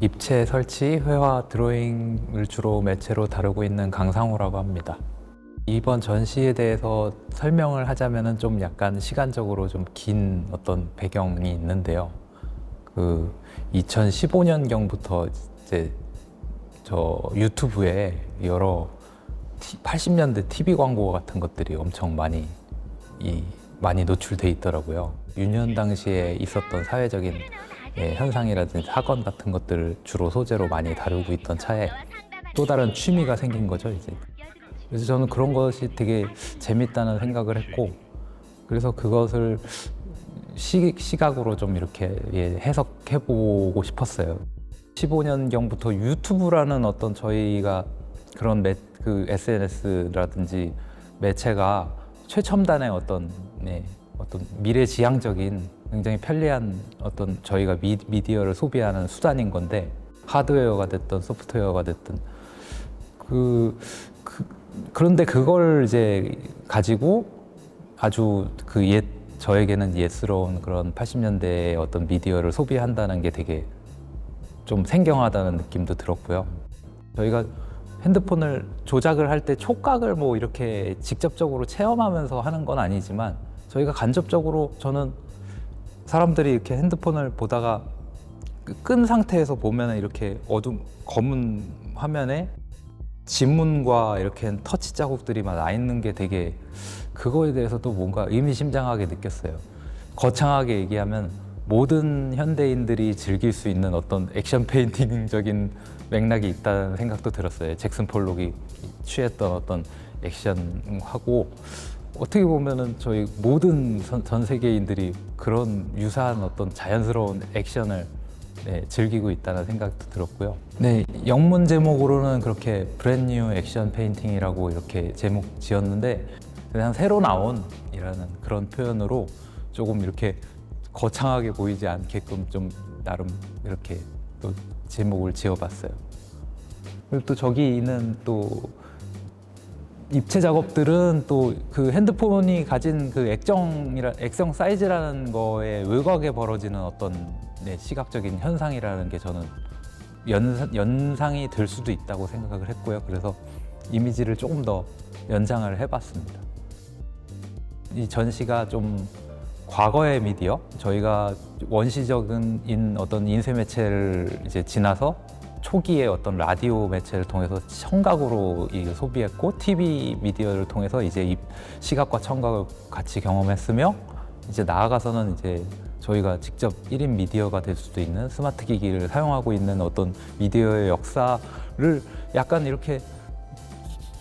입체 설치, 회화, 드로잉을 주로 매체로 다루고 있는 강상우라고 합니다. 이번 전시에 대해서 설명을 하자면은 좀 약간 시간적으로 좀 긴 어떤 배경이 있는데요. 2015년경부터 이제 저 유튜브에 여러 80년대 TV 광고 같은 것들이 엄청 많이 노출돼 있더라고요. 유년 당시에 있었던 사회적인 현상이라든지 사건 같은 것들을 주로 소재로 많이 다루고 있던 차에 또 다른 취미가 생긴 거죠, 이제. 그래서 저는 그런 것이 되게 재밌다는 생각을 했고, 그래서 그것을 시각으로 좀 이렇게 해석해보고 싶었어요. 15년경부터 유튜브라는 어떤 저희가 그런 SNS라든지 매체가 최첨단의 어떤 미래지향적인 굉장히 편리한 어떤 저희가 미디어를 소비하는 수단인 건데, 하드웨어가 됐든 소프트웨어가 됐든 그런데 그걸 이제 가지고 아주 저에게는 옛스러운 그런 80년대의 어떤 미디어를 소비한다는 게 되게 좀 생경하다는 느낌도 들었고요. 저희가 핸드폰을 조작을 할 때 촉각을 뭐 이렇게 직접적으로 체험하면서 하는 건 아니지만, 저희가 간접적으로 저는 사람들이 이렇게 핸드폰을 보다가 끈 상태에서 보면 이렇게 검은 화면에 지문과 이렇게 터치 자국들이 막 나 있는 게 되게, 그거에 대해서도 뭔가 의미심장하게 느꼈어요. 거창하게 얘기하면 모든 현대인들이 즐길 수 있는 어떤 액션 페인팅적인 맥락이 있다는 생각도 들었어요. 잭슨 폴록이 취했던 어떤 액션하고 어떻게 보면은 저희 모든 전 세계인들이 그런 유사한 어떤 자연스러운 액션을 즐기고 있다는 생각도 들었고요. 네, 영문 제목으로는 그렇게 브랜드 뉴 액션 페인팅이라고 이렇게 제목 지었는데, 그냥 새로 나온이라는 그런 표현으로 조금 이렇게 거창하게 보이지 않게끔 좀 나름 이렇게 또 제목을 지어봤어요. 그리고 또 저기 있는 또 입체 작업들은 또 그 핸드폰이 가진 그 액정 사이즈라는 거에 외곽에 벌어지는 어떤 시각적인 현상이라는 게 저는 연상이 될 수도 있다고 생각을 했고요. 그래서 이미지를 조금 더 연장을 해봤습니다. 이 전시가 좀 과거의 미디어, 저희가 원시적인 어떤 인쇄 매체를 이제 지나서 초기의 어떤 라디오 매체를 통해서 청각으로 소비했고, TV 미디어를 통해서 이제 시각과 청각을 같이 경험했으며, 이제 나아가서는 이제 저희가 직접 1인 미디어가 될 수도 있는 스마트 기기를 사용하고 있는 어떤 미디어의 역사를 약간 이렇게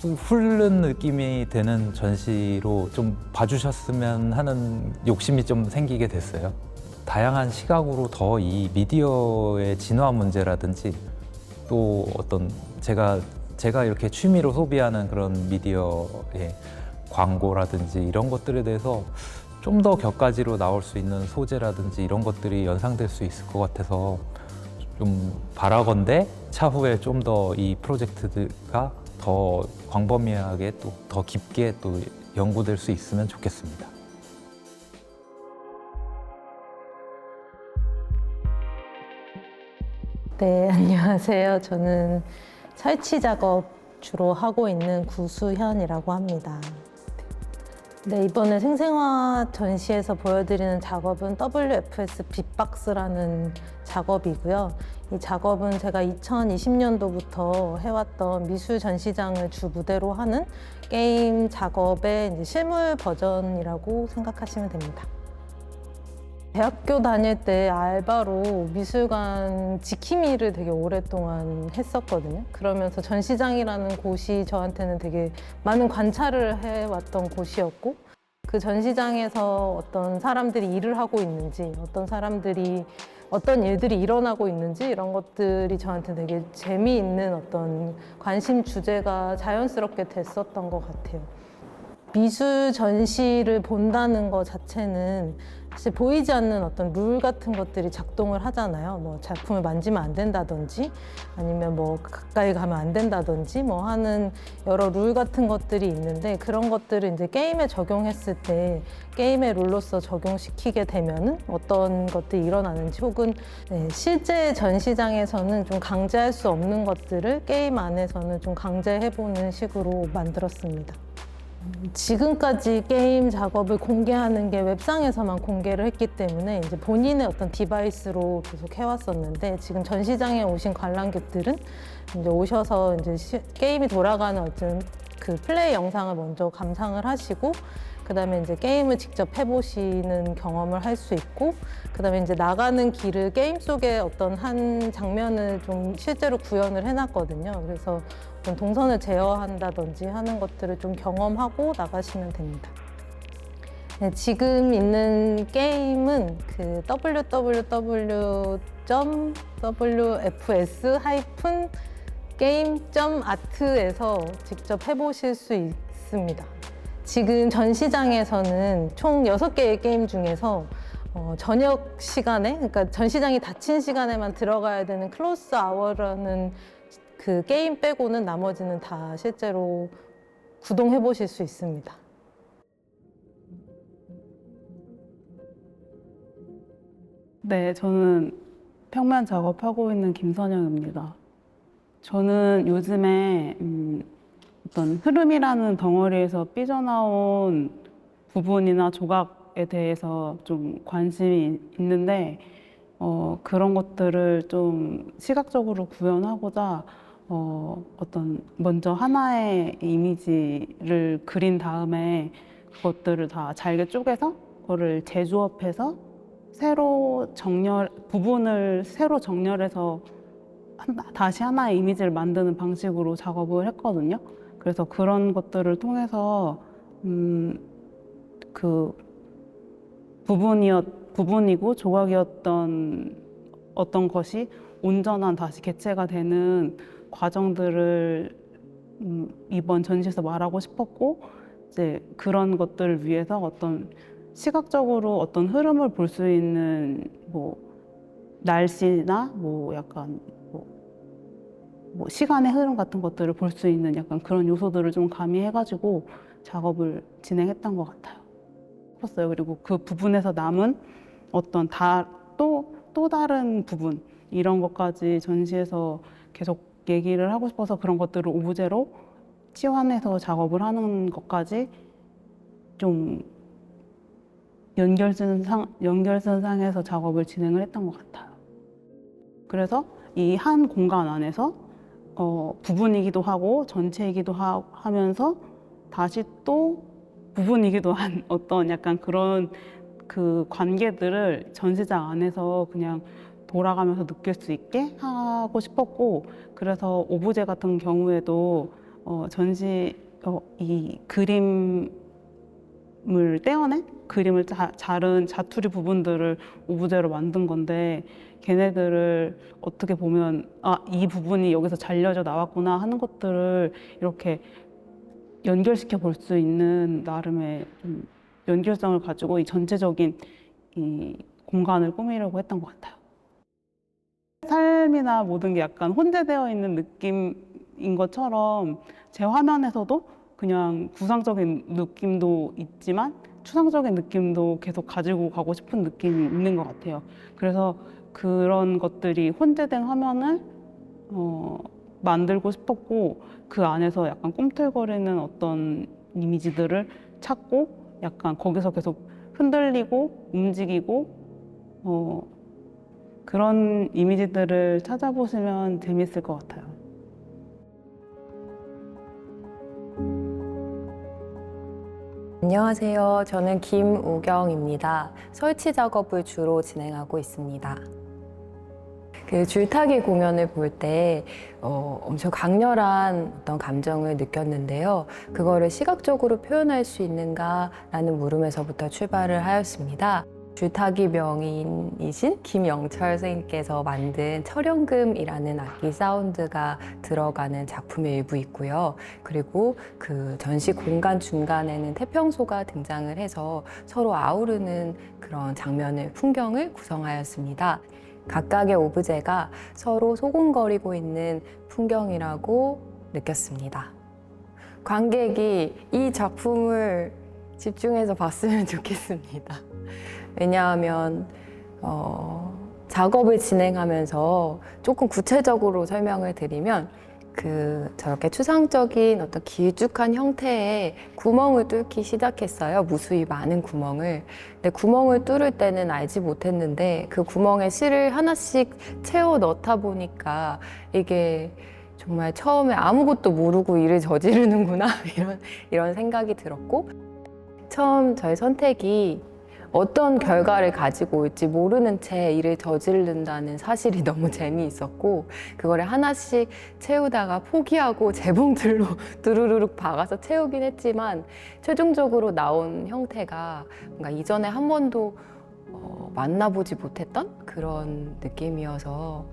훑는 느낌이 되는 전시로 좀 봐주셨으면 하는 욕심이 좀 생기게 됐어요. 다양한 시각으로 더 이 미디어의 진화 문제라든지, 또 어떤 제가 이렇게 취미로 소비하는 그런 미디어의 광고라든지 이런 것들에 대해서 좀 더 격가지로 나올 수 있는 소재라든지 이런 것들이 연상될 수 있을 것 같아서, 좀 바라건대 차후에 좀 더 이 프로젝트가 더 광범위하게 또 더 깊게 또 연구될 수 있으면 좋겠습니다. 네, 안녕하세요. 저는 설치 작업 주로 하고 있는 구수현이라고 합니다. 네, 이번에 생생화 전시에서 보여드리는 작업은 WFS 빅박스라는 작업이고요. 이 작업은 제가 2020년도부터 해왔던 미술 전시장을 주 무대로 하는 게임 작업의 이제 실물 버전이라고 생각하시면 됩니다. 대학교 다닐 때 알바로 미술관 지킴이를 되게 오랫동안 했었거든요. 그러면서 전시장이라는 곳이 저한테는 되게 많은 관찰을 해왔던 곳이었고, 그 전시장에서 어떤 사람들이 일을 하고 있는지, 어떤 일들이 일어나고 있는지, 이런 것들이 저한테 되게 재미있는 어떤 관심 주제가 자연스럽게 됐었던 것 같아요. 미술 전시를 본다는 것 자체는 사실 보이지 않는 어떤 룰 같은 것들이 작동을 하잖아요. 뭐 작품을 만지면 안 된다든지 아니면 뭐 가까이 가면 안 된다든지 뭐 하는 여러 룰 같은 것들이 있는데 그런 것들을 이제 게임에 적용했을 때 게임의 룰로서 적용시키게 되면은 어떤 것들이 일어나는지 혹은 실제 전시장에서는 좀 강제할 수 없는 것들을 게임 안에서는 좀 강제해보는 식으로 만들었습니다. 지금까지 게임 작업을 공개하는 게 웹상에서만 공개를 했기 때문에 이제 본인의 어떤 디바이스로 계속 해왔었는데 지금 전시장에 오신 관람객들은 이제 오셔서 이제 게임이 돌아가는 어떤 그 플레이 영상을 먼저 감상을 하시고 그다음에 이제 게임을 직접 해보시는 경험을 할 수 있고 그다음에 이제 나가는 길을 게임 속의 어떤 한 장면을 좀 실제로 구현을 해놨거든요. 그래서 어떤 동선을 제어한다든지 하는 것들을 좀 경험하고 나가시면 됩니다. 네, 지금 있는 게임은 그 www.wfs-game.art에서 직접 해보실 수 있습니다. 지금 전시장에서는 총 6개의 게임 중에서 저녁 시간에, 그러니까 전시장이 닫힌 시간에만 들어가야 되는 클로스 아워라는 그 게임 빼고는 나머지는 다 실제로 구동해 보실 수 있습니다. 네, 저는 평면 작업하고 있는 김선영입니다. 저는 요즘에 어떤 흐름이라는 덩어리에서 삐져나온 부분이나 조각에 대해서 좀 관심이 있는데 그런 것들을 좀 시각적으로 구현하고자 어떤 먼저 하나의 이미지를 그린 다음에 그것들을 다 잘게 쪼개서 그거를 재조합해서 부분을 새로 정렬해서 다시 하나의 이미지를 만드는 방식으로 작업을 했거든요. 그래서 그런 것들을 통해서 그 부분이고 조각이었던 어떤 것이 온전한 다시 개체가 되는 과정들을 이번 전시에서 말하고 싶었고 이제 그런 것들을 위해서 어떤 시각적으로 어떤 흐름을 볼 수 있는 뭐 날씨나 뭐 약간 뭐 시간의 흐름 같은 것들을 볼 수 있는 약간 그런 요소들을 좀 가미해가지고 작업을 진행했던 것 같아요. 그리고 그 부분에서 남은 어떤 또 다른 부분 이런 것까지 전시에서 계속 얘기를 하고 싶어서 그런 것들을 오브제로 치환해서 작업을 하는 것까지 좀 연결선상에서 작업을 진행을 했던 것 같아요. 그래서 이 한 공간 안에서 부분이기도 하고 전체이기도 하면서 다시 또 부분이기도 한 어떤 약간 그런 그 관계들을 전시장 안에서 그냥 돌아가면서 느낄 수 있게 하고 싶었고 그래서 오브제 같은 경우에도 이 그림을 떼어낸 그림을 자른 자투리 부분들을 오브제로 만든 건데 걔네들을 어떻게 보면 이 부분이 여기서 잘려져 나왔구나 하는 것들을 이렇게 연결시켜 볼 수 있는 나름의 좀 연결성을 가지고 이 전체적인 이 공간을 꾸미려고 했던 것 같아요. 삶이나 모든 게 약간 혼재되어 있는 느낌인 것처럼 제 화면에서도 그냥 구상적인 느낌도 있지만 추상적인 느낌도 계속 가지고 가고 싶은 느낌이 있는 것 같아요. 그래서 그런 것들이 혼재된 화면을 만들고 싶었고 그 안에서 약간 꿈틀거리는 어떤 이미지들을 찾고 약간 거기서 계속 흔들리고 움직이고 그런 이미지들을 찾아보시면 재밌을 것 같아요. 안녕하세요. 저는 김우경입니다. 설치 작업을 주로 진행하고 있습니다. 그 줄타기 공연을 볼 때 엄청 강렬한 어떤 감정을 느꼈는데요. 그거를 시각적으로 표현할 수 있는가라는 물음에서부터 출발을 하였습니다. 줄타기 명인이신 김영철 선생님께서 만든 철연금이라는 악기 사운드가 들어가는 작품의 일부 있고요. 그리고 그 전시 공간 중간에는 태평소가 등장을 해서 서로 아우르는 그런 장면을, 풍경을 구성하였습니다. 각각의 오브제가 서로 소곤거리고 있는 풍경이라고 느꼈습니다. 관객이 이 작품을 집중해서 봤으면 좋겠습니다. 왜냐하면 작업을 진행하면서 조금 구체적으로 설명을 드리면 저렇게 추상적인 어떤 길쭉한 형태의 구멍을 뚫기 시작했어요. 무수히 많은 구멍을. 근데 구멍을 뚫을 때는 알지 못했는데 그 구멍에 실을 하나씩 채워 넣다 보니까 이게 정말 처음에 아무것도 모르고 일을 저지르는구나 이런 생각이 들었고, 처음 저의 선택이 어떤 결과를 가지고 올지 모르는 채 일을 저지른다는 사실이 너무 재미있었고, 그거를 하나씩 채우다가 포기하고 재봉틀로 두루루룩 박아서 채우긴 했지만 최종적으로 나온 형태가 뭔가 이전에 한 번도 만나보지 못했던 그런 느낌이어서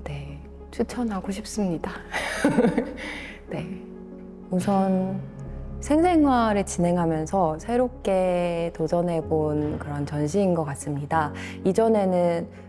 네, 추천하고 싶습니다. 네, 우선 생생화를 진행하면서 새롭게 도전해본 그런 전시인 것 같습니다. 이전에는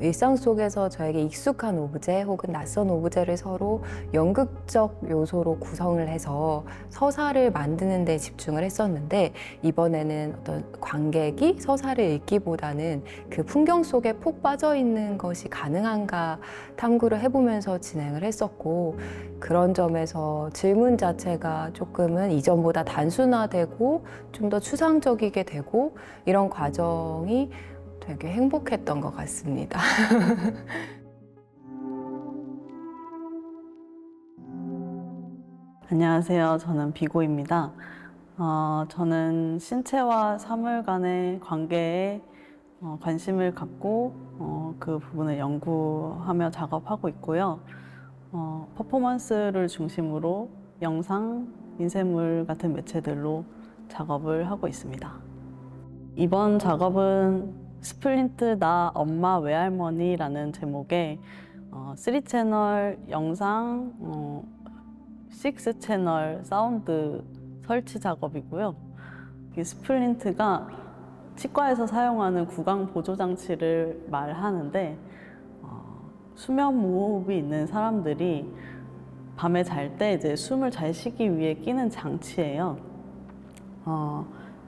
일상 속에서 저에게 익숙한 오브제 혹은 낯선 오브제를 서로 연극적 요소로 구성을 해서 서사를 만드는 데 집중을 했었는데, 이번에는 어떤 관객이 서사를 읽기보다는 그 풍경 속에 푹 빠져 있는 것이 가능한가 탐구를 해보면서 진행을 했었고, 그런 점에서 질문 자체가 조금은 이전보다 단순화되고 좀 더 추상적이게 되고, 이런 과정이 되게 행복했던 것 같습니다. 안녕하세요. 저는 비고입니다. 저는 신체와 사물 간의 관계에 관심을 갖고 그 부분을 연구하며 작업하고 있고요. 퍼포먼스를 중심으로 영상, 인쇄물 같은 매체들로 작업을 하고 있습니다. 이번 작업은 스플린트 나 엄마 외할머니라는 제목의 3채널 영상, 6채널 사운드 설치 작업이고요. 이 스플린트가 치과에서 사용하는 구강 보조 장치를 말하는데, 수면 무호흡이 있는 사람들이 밤에 잘 때 이제 숨을 잘 쉬기 위해 끼는 장치예요.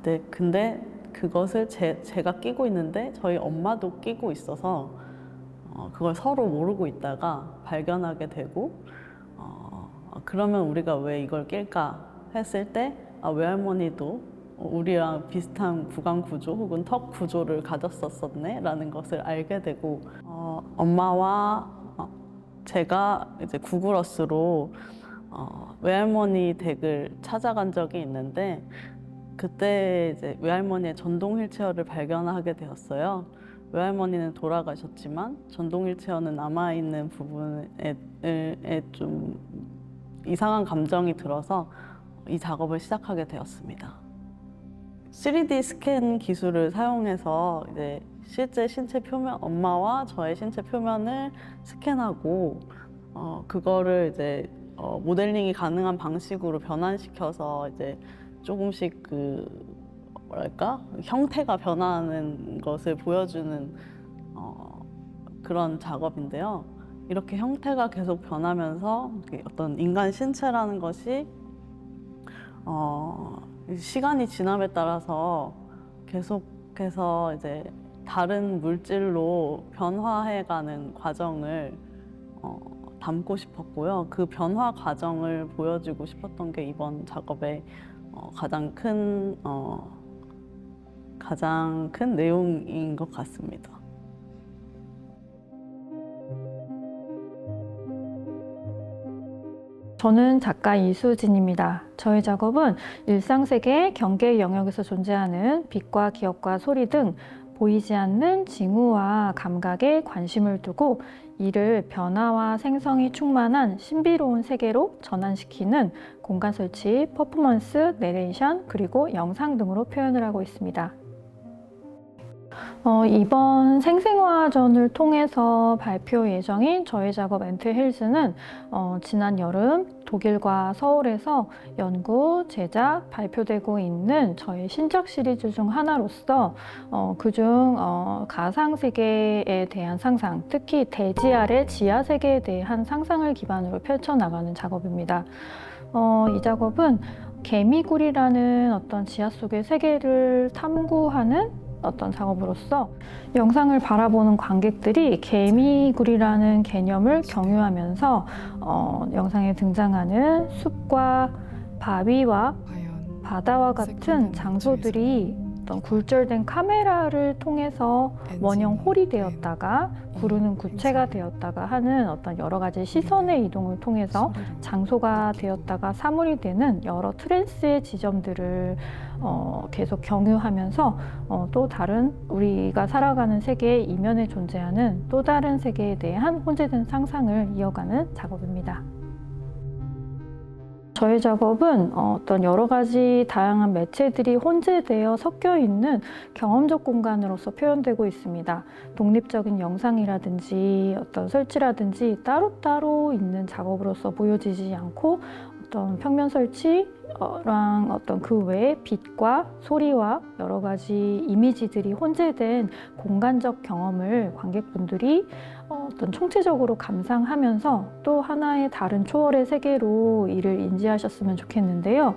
네, 근데 그것을 제가 끼고 있는데 저희 엄마도 끼고 있어서 그걸 서로 모르고 있다가 발견하게 되고, 그러면 우리가 왜 이걸 낄까 했을 때 외할머니도 우리랑 비슷한 구강 구조 혹은 턱 구조를 가졌었네 라는 것을 알게 되고, 엄마와 제가 이제 구글어스로 외할머니 댁을 찾아간 적이 있는데, 그때 이제 외할머니의 전동 휠체어를 발견하게 되었어요. 외할머니는 돌아가셨지만 전동 휠체어는 남아있는 부분에 좀 이상한 감정이 들어서 이 작업을 시작하게 되었습니다. 3D 스캔 기술을 사용해서 이제 실제 신체 표면, 엄마와 저의 신체 표면을 스캔하고 그거를 이제 모델링이 가능한 방식으로 변환시켜서 이제 조금씩 형태가 변화하는 것을 보여주는 그런 작업인데요. 이렇게 형태가 계속 변하면서 어떤 인간 신체라는 것이 시간이 지남에 따라서 계속해서 이제 다른 물질로 변화해가는 과정을 담고 싶었고요. 그 변화 과정을 보여주고 싶었던 게 이번 작업의 가장 큰 내용인 것 같습니다. 저는 작가 이수진입니다. 저의 작업은 일상세계 경계 영역에서 존재하는 빛과 기억과 소리 등 보이지 않는 징후와 감각에 관심을 두고 이를 변화와 생성이 충만한 신비로운 세계로 전환시키는 공간 설치, 퍼포먼스, 내레이션, 그리고 영상 등으로 표현을 하고 있습니다. 이번 생생화전을 통해서 발표 예정인 저희 작업 엔트힐스는 지난 여름 독일과 서울에서 연구, 제작, 발표되고 있는 저희 신작 시리즈 중 하나로서 그중 가상세계에 대한 상상, 특히 대지 아래 지하세계에 대한 상상을 기반으로 펼쳐나가는 작업입니다. 이 작업은 개미굴이라는 어떤 지하 속의 세계를 탐구하는 어떤 작업으로서 영상을 바라보는 관객들이 개미굴이라는 개념을 경유하면서 영상에 등장하는 숲과 바위와 바다와 같은 장소들이 어떤 굴절된 카메라를 통해서 원형 홀이 되었다가 구르는 구체가 되었다가 하는 어떤 여러 가지 시선의 이동을 통해서 장소가 되었다가 사물이 되는 여러 트랜스의 지점들을 계속 경유하면서 또 다른 우리가 살아가는 세계의 이면에 존재하는 또 다른 세계에 대한 혼재된 상상을 이어가는 작업입니다. 저희 작업은 어떤 여러 가지 다양한 매체들이 혼재되어 섞여 있는 경험적 공간으로서 표현되고 있습니다. 독립적인 영상이라든지 어떤 설치라든지 따로따로 있는 작업으로서 보여지지 않고 어떤 평면 설치랑 어떤 그 외에 빛과 소리와 여러 가지 이미지들이 혼재된 공간적 경험을 관객분들이 어떤 총체적으로 감상하면서 또 하나의 다른 초월의 세계로 이를 인지하셨으면 좋겠는데요.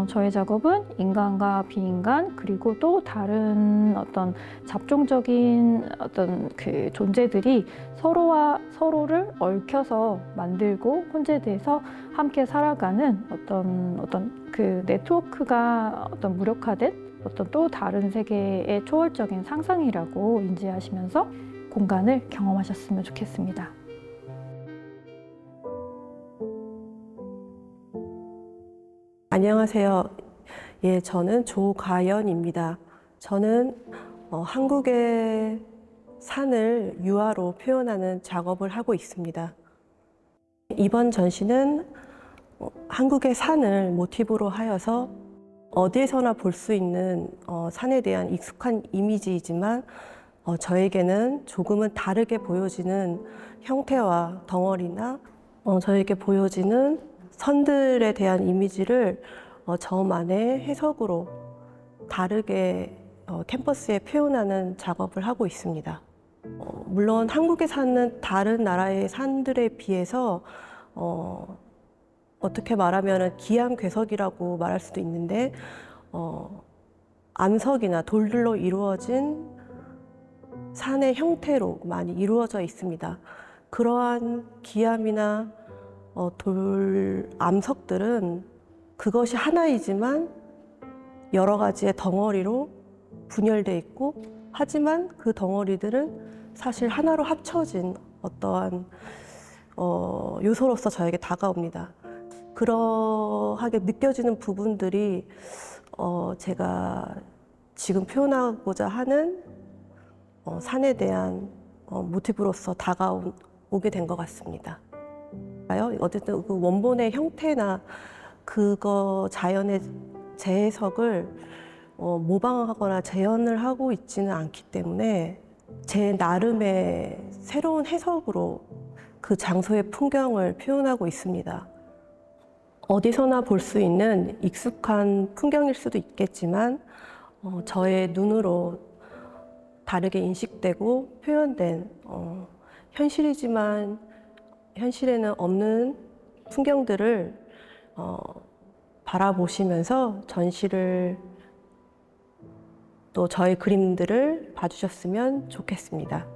저의 작업은 인간과 비인간 그리고 또 다른 어떤 잡종적인 어떤 그 존재들이 서로와 서로를 얽혀서 만들고 혼재돼서 함께 살아가는 어떤 그 네트워크가 어떤 무력화된 어떤 또 다른 세계의 초월적인 상상이라고 인지하시면서 공간을 경험하셨으면 좋겠습니다. 안녕하세요. 예, 저는 조가연입니다. 저는 한국의 산을 유화로 표현하는 작업을 하고 있습니다. 이번 전시는 한국의 산을 모티브로 하여서 어디에서나 볼 수 있는 산에 대한 익숙한 이미지이지만 저에게는 조금은 다르게 보여지는 형태와 덩어리나 저에게 보여지는 선들에 대한 이미지를 저만의 해석으로 다르게 캔버스에 표현하는 작업을 하고 있습니다. 물론 한국의 산은 다른 나라의 산들에 비해서 어떻게 말하면 기암괴석이라고 말할 수도 있는데 암석이나 돌들로 이루어진 산의 형태로 많이 이루어져 있습니다. 그러한 기암이나 돌 암석들은 그것이 하나이지만 여러 가지의 덩어리로 분열돼 있고 하지만 그 덩어리들은 사실 하나로 합쳐진 어떠한 요소로서 저에게 다가옵니다. 그러하게 느껴지는 부분들이 제가 지금 표현하고자 하는 산에 대한 모티브로서 다가오게 된 것 같습니다. 어쨌든 그 원본의 형태나 그거 자연의 재해석을 모방하거나 재현을 하고 있지는 않기 때문에 제 나름의 새로운 해석으로 그 장소의 풍경을 표현하고 있습니다. 어디서나 볼 수 있는 익숙한 풍경일 수도 있겠지만 저의 눈으로 다르게 인식되고 표현된 현실이지만 현실에는 없는 풍경들을 바라보시면서 전시를 또 저의 그림들을 봐주셨으면 좋겠습니다.